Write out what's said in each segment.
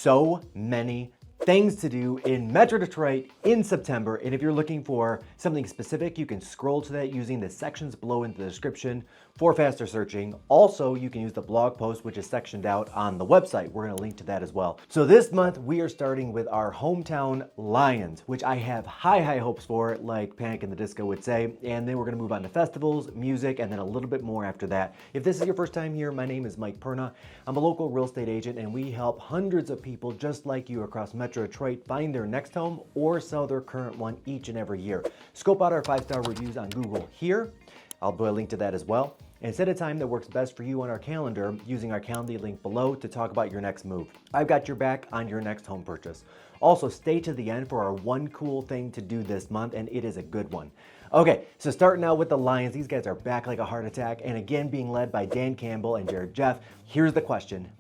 so many things to do in Metro Detroit in September. And if you're looking for something specific, you can scroll to that using the sections below in the description for faster searching. Also, you can use the blog post, which is sectioned out on the website. We're going to link to that as well. So this month we are starting with our hometown Lions, which I have high hopes for, like Panic in the Disco would say. And then we're going to move on to festivals, music, and then a little bit more after that. If this is your first time here, my name is Mike Perna. I'm a local real estate agent, and we help hundreds of people just like you across Metro Detroit find their next home or sell their current one each and every year. Scope out our 5-star reviews on Google here. I'll put a link to that as well. And set a time that works best for you on our calendar using our Calendly link below to talk about your next move. I've got your back on your next home purchase. Also, stay to the end for our one cool thing to do this month, and it is a good one. Okay, so starting out with the Lions, these guys are back like a heart attack, and again being led by Dan Campbell and Jared Jeff. Here's the question.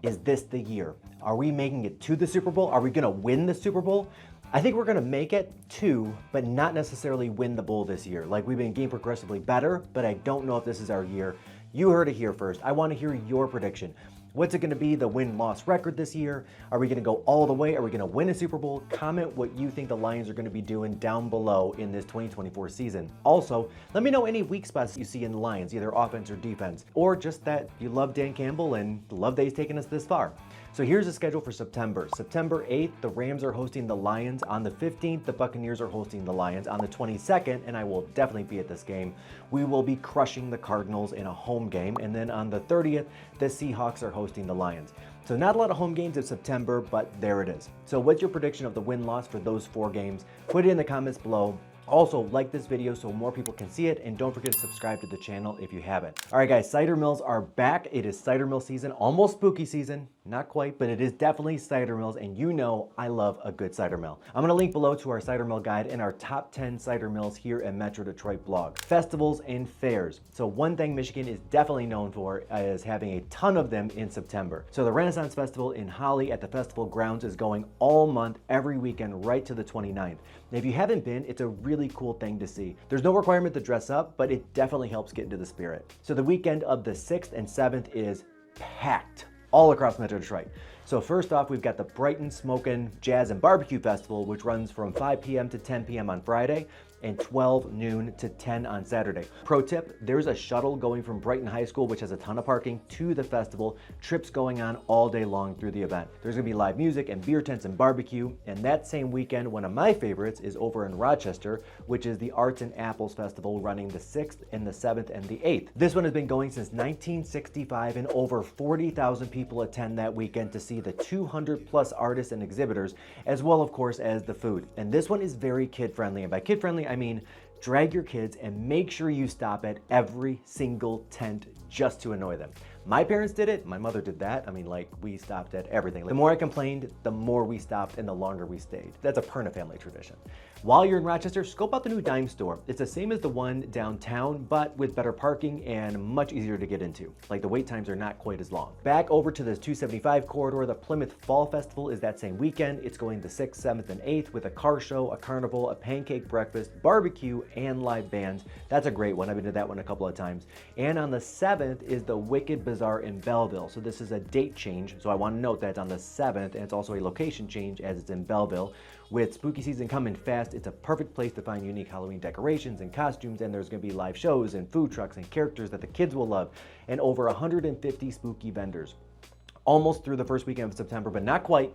Is this the year? Are we making it to the Super Bowl? Are we gonna win the Super Bowl? I think we're gonna make it to, but not necessarily win the bowl this year. Like, we've been getting progressively better, but I don't know if this is our year. You heard it here first. I wanna hear your prediction. What's it gonna be, the win-loss record this year? Are we gonna go all the way? Are we gonna win a Super Bowl? Comment what you think the Lions are gonna be doing down below in this 2024 season. Also, let me know any weak spots you see in the Lions, either offense or defense, or just that you love Dan Campbell and love that he's taken us this far. So here's the schedule for September. September 8th, the Rams are hosting the Lions. On the 15th, the Buccaneers are hosting the Lions. On the 22nd, and I will definitely be at this game, we will be crushing the Cardinals in a home game. And then on the 30th, the Seahawks are hosting the Lions. So not a lot of home games in September, but there it is. So what's your prediction of the win-loss for those 4 games? Put it in the comments below. Also, like this video so more people can see it, and don't forget to subscribe to the channel if you haven't. All right, guys, Cider Mills are back. It is Cider Mill season, almost spooky season. Not quite, but it is definitely Cider Mills, and you know I love a good cider mill. I'm gonna link below to our cider mill guide and our top 10 cider mills here at Metro Detroit blog. Festivals and fairs. So one thing Michigan is definitely known for is having a ton of them in September. So the Renaissance Festival in Holly at the festival grounds is going all month, every weekend, right to the 29th. And if you haven't been, it's a really cool thing to see. There's no requirement to dress up, but it definitely helps get into the spirit. So the weekend of the 6th and 7th is packed all across Metro Detroit. So first off, we've got the Brighton Smokin' Jazz and Barbecue Festival, which runs from 5 p.m. to 10 p.m. on Friday and 12 noon to 10 on Saturday. Pro tip, there's a shuttle going from Brighton High School, which has a ton of parking, to the festival. Trips going on all day long through the event. There's gonna be live music and beer tents and barbecue. And that same weekend, one of my favorites is over in Rochester, which is the Arts and Apples Festival, running the 6th and the 7th and the 8th. This one has been going since 1965, and over 40,000 people attend that weekend to see the 200 plus artists and exhibitors, as well, of course, as the food. And this one is very kid-friendly. And by kid-friendly, I mean drag your kids and make sure you stop at every single tent just to annoy them. My parents did it, my mother did that. I mean, like, we stopped at everything. The more I complained, the more we stopped and the longer we stayed. That's a Perna family tradition. While you're in Rochester, scope out the new Dime store. It's the same as the one downtown, but with better parking and much easier to get into. Like, the wait times are not quite as long. Back over to the 275 corridor, the Plymouth Fall Festival is that same weekend. It's going the 6th, 7th, and 8th with a car show, a carnival, a pancake breakfast, barbecue, and live bands. That's a great one. I've been to that one a couple of times. And on the 7th is the Wicked Bazaar in Belleville. So this is a date change. So I want to note that it's on the 7th, and it's also a location change as it's in Belleville. With spooky season coming fast, it's a perfect place to find unique Halloween decorations and costumes, and there's going to be live shows and food trucks and characters that the kids will love, and over 150 spooky vendors. Almost through the first weekend of September, but not quite.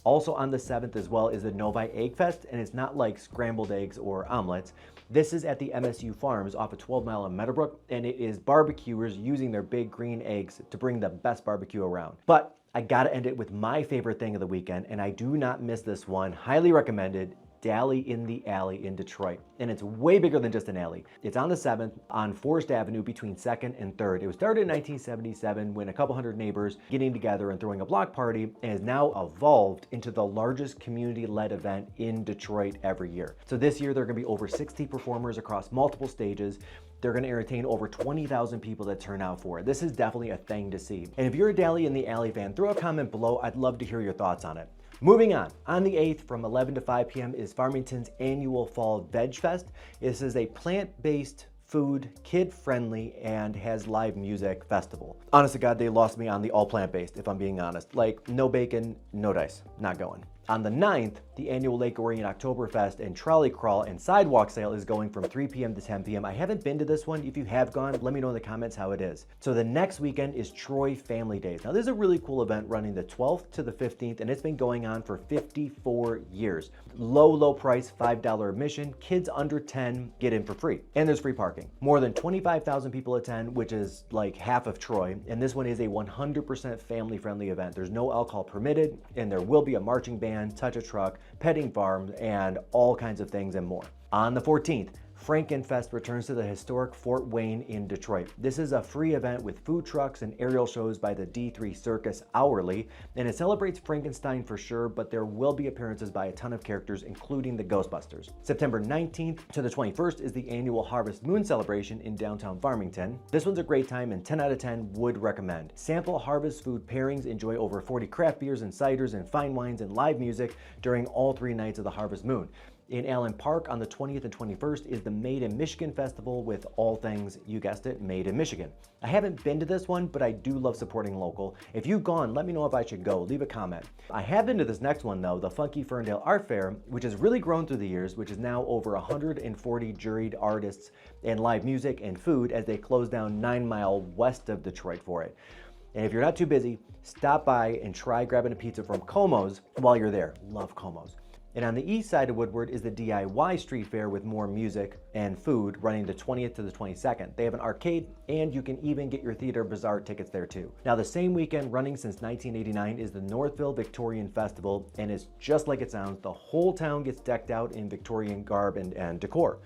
Also on the 7th as well is the Novi Egg Fest, and it's not like scrambled eggs or omelets. This is at the MSU Farms off of 12 Mile in Meadowbrook, and it is barbecuers using their big green eggs to bring the best barbecue around. But I gotta end it with my favorite thing of the weekend, and I do not miss this one. Highly recommended. Deli in the Alley in Detroit. And it's way bigger than just an alley. It's on the 7th on Forest Avenue between 2nd and 3rd. It was started in 1977 when a couple hundred neighbors getting together and throwing a block party, and has now evolved into the largest community-led event in Detroit every year. So this year there are gonna be over 60 performers across multiple stages. They're gonna entertain over 20,000 people that turn out for it. This is definitely a thing to see. And if you're a Deli in the Alley fan, throw a comment below. I'd love to hear your thoughts on it. Moving on the 8th from 11 to 5 p.m. is Farmington's annual Fall Veg Fest. This is a plant-based food, kid-friendly, and has live music festival. Honest to God, they lost me on the all plant-based, if I'm being honest. Like, no bacon, no dice, not going. On the 9th, the annual Lake Orion Oktoberfest and trolley crawl and sidewalk sale is going from 3 p.m. to 10 p.m. I haven't been to this one. If you have gone, let me know in the comments how it is. So the next weekend is Troy Family Days. Now, this is a really cool event running the 12th to the 15th, and it's been going on for 54 years. Low price, $5 admission. Kids under 10 get in for free, and there's free parking. More than 25,000 people attend, which is like half of Troy, and this one is a 100% family-friendly event. There's no alcohol permitted, and there will be a marching band, touch a truck, petting farm, and all kinds of things and more. On the 14th, Frankenfest returns to the historic Fort Wayne in Detroit. This is a free event with food trucks and aerial shows by the D3 Circus hourly, and it celebrates Frankenstein for sure, but there will be appearances by a ton of characters, including the Ghostbusters. September 19th to the 21st is the annual Harvest Moon celebration in downtown Farmington. This one's a great time and 10 out of 10 would recommend. Sample harvest food pairings, enjoy over 40 craft beers and ciders and fine wines and live music during all 3 nights of the Harvest Moon. In Allen Park on the 20th and 21st is the Made in Michigan Festival with all things, you guessed it, made in Michigan. I haven't been to this one, but I do love supporting local. If you've gone, let me know if I should go. Leave a comment. I have been to this next one though, the Funky Ferndale Art Fair, which has really grown through the years, which is now over 140 juried artists and live music and food as they close down 9 Mile west of Detroit for it. And if you're not too busy, stop by and try grabbing a pizza from Como's while you're there. Love Como's. And on the east side of Woodward is the DIY Street Fair with more music and food running the 20th to the 22nd. They have an arcade, and you can even get your Theater Bazaar tickets there too. Now, the same weekend running since 1989 is the Northville Victorian Festival, and it's just like it sounds. The whole town gets decked out in Victorian garb and decor.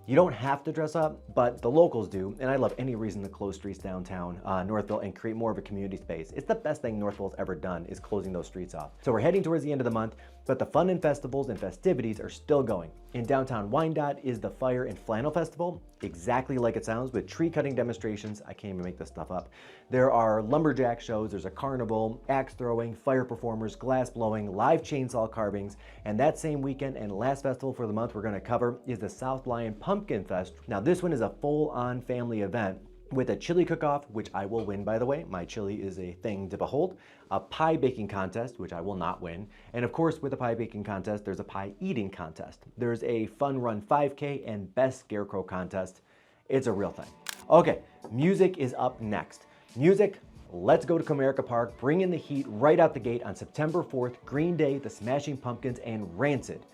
You don't have to dress up, but the locals do, and I love any reason to close streets downtown Northville and create more of a community space. It's the best thing Northville's ever done, is closing those streets off. So we're heading towards the end of the month, but the fun and festivals and festivities are still going. In downtown Wyandotte is the Fire and Flannel Festival, exactly like it sounds, with tree cutting demonstrations. I can't even make this stuff up. There are lumberjack shows, there's a carnival, axe throwing, fire performers, glass blowing, live chainsaw carvings, and that same weekend and last festival for the month we're gonna cover is the South Lyon Pumpkin Fest. Now this one is a full-on family event with a chili cook-off, which I will win, by the way. My chili is a thing to behold. A pie baking contest, which I will not win. And of course, with the pie baking contest, there's a pie eating contest. There's a fun run 5K and best scarecrow contest. It's a real thing. Okay, music is up next. Music, let's go to Comerica Park, bring in the heat right out the gate on September 4th, Green Day, the Smashing Pumpkins, and Rancid.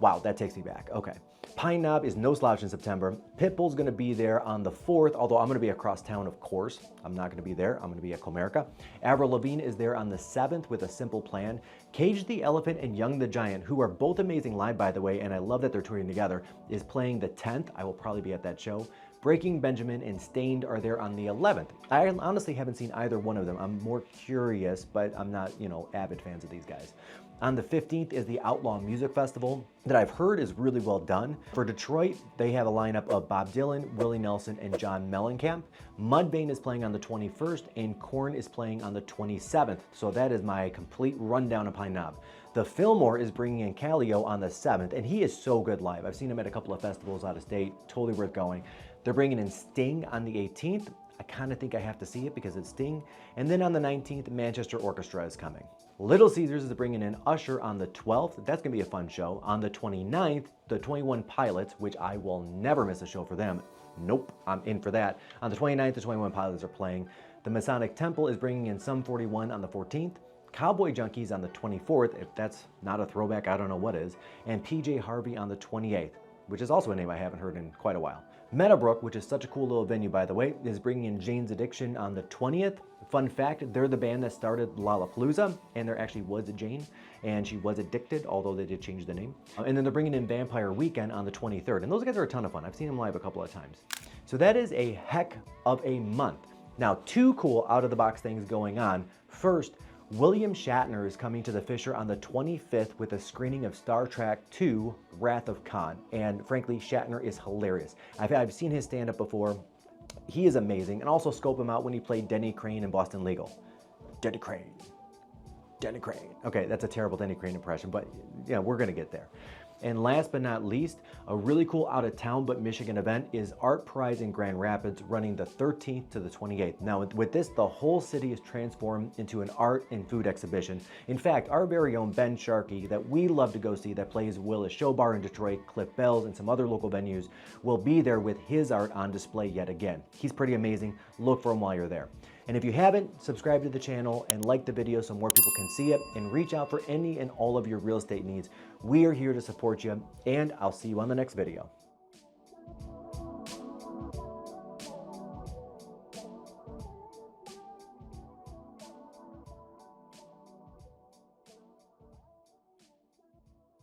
Wow, that takes me back, okay. Pine Knob is no slouch in September. Pitbull's gonna be there on the 4th, although I'm gonna be across town, of course. I'm not gonna be there, I'm gonna be at Comerica. Avril Lavigne is there on the 7th with A Simple Plan. Cage the Elephant and Young the Giant, who are both amazing live, by the way, and I love that they're touring together, is playing the 10th. I will probably be at that show. Breaking Benjamin and Stained are there on the 11th. I honestly haven't seen either one of them. I'm more curious, but I'm not, avid fans of these guys. On the 15th is the Outlaw Music Festival that I've heard is really well done. For Detroit, they have a lineup of Bob Dylan, Willie Nelson, and John Mellencamp. Mudvayne is playing on the 21st, and Korn is playing on the 27th. So that is my complete rundown of Pine Knob. The Fillmore is bringing in Calio on the 7th, and he is so good live. I've seen him at a couple of festivals out of state, totally worth going. They're bringing in Sting on the 18th. I kind of think I have to see it because it's Sting. And then on the 19th, Manchester Orchestra is coming. Little Caesars is bringing in Usher on the 12th. That's gonna be a fun show. On the 29th, the 21 Pilots, which I will never miss a show for them. Nope, I'm in for that. On the 29th, the 21 Pilots are playing. The Masonic Temple is bringing in Sum 41 on the 14th. Cowboy Junkies on the 24th. If that's not a throwback, I don't know what is. And PJ Harvey on the 28th, which is also a name I haven't heard in quite a while. Meadowbrook, which is such a cool little venue, by the way, is bringing in Jane's Addiction on the 20th. Fun fact, they're the band that started Lollapalooza, and there actually was a Jane, and she was addicted, although they did change the name. And then they're bringing in Vampire Weekend on the 23rd, and those guys are a ton of fun. I've seen them live a couple of times. So that is a heck of a month. Now, two cool out-of-the-box things going on. First, William Shatner is coming to the Fisher on the 25th with a screening of Star Trek II, Wrath of Khan. And frankly, Shatner is hilarious. I've seen his stand-up before. He is amazing. And also scope him out when he played Denny Crane in Boston Legal. Denny Crane. Denny Crane. Okay, that's a terrible Denny Crane impression, but yeah, we're gonna get there. And last but not least, a really cool out of town but Michigan event is Art Prize in Grand Rapids, running the 13th to the 28th. Now with this, the whole city is transformed into an art and food exhibition. In fact, our very own Ben Sharkey, that we love to go see, that plays Willis Show Bar in Detroit, Cliff Bell's, and some other local venues, will be there with his art on display yet again. He's pretty amazing. Look for him while you're there. And if you haven't, subscribe to the channel and like the video so more people can see it, and reach out for any and all of your real estate needs. We are here to support you, and I'll see you on the next video.